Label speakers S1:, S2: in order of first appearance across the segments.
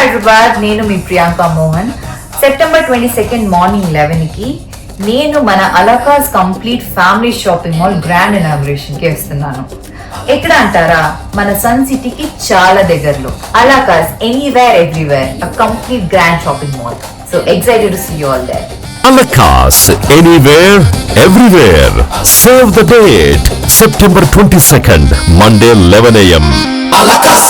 S1: హైదరాబాద్ నేను మీ Priyanka Mohan September 22 morning 11 కి నేను మన Alakas complete family shopping mall grand inauguration కి వస్తున్నాను. ఎక్కడ అంటారా, మన సన్ సిటీకి చాలా దగ్గరలో Alakas anywhere everywhere a complete grand shopping mall. So excited to see you all there.
S2: Alakas, anywhere, everywhere. Save the date. September 22nd, Monday 11 a.m. Alakas.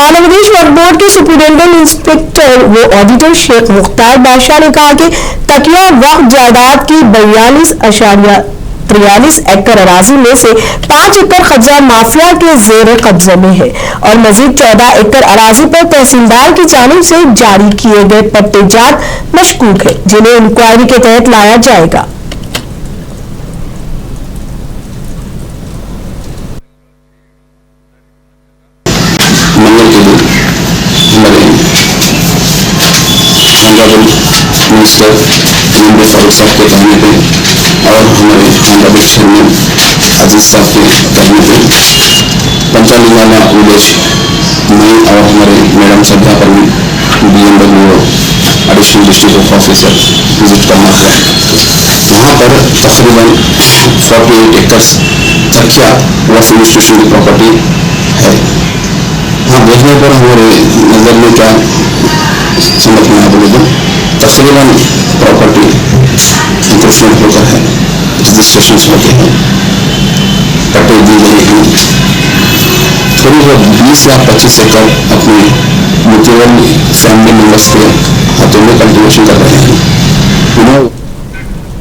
S3: Andhra Pradesh Waqf board के superintendent inspector व ऑडिटर शेख मुख्तार बाशा ने कहा कि तकिया वक्फ जायदाद की 42.43 एकड़ अराजी में से 5 एकड़ कब्जा माफिया के जेर कब्जे में है और मजीद 14 एकड़ अराजी पर तहसीलदार की जानिब से जारी किए गए पट्टेजात मशकूक है, जिन्हें इंक्वायरी के तहत लाया जाएगा।
S4: मिनिस्टर साहब के कहने पे और हमारे आंध्र प्रदेश में अजीज साहब के कहने पे पंचालिंगाला विलेज में और हमारे madam Sabiha Parveen BMW additional district officer visit करना है। वहाँ पर तकरीबन 48 एकर्स तकिया वक्फ इंस्टीट्यूशन की प्रॉपर्टी है। वहाँ देखने पर हमारे नज़र में क्या समझ में आ बोले तो तकरीबन प्रॉपर्टी इंक्रोचमेंट होकर है, रजिस्ट्रेशन होते हैं, पट्टे दी गई हैं। करीब 20 या 25 एकड़ अपने मुकेबल फैमिली मेंबर्स के हाथों में कल्टिवेशन कर रहे हैं।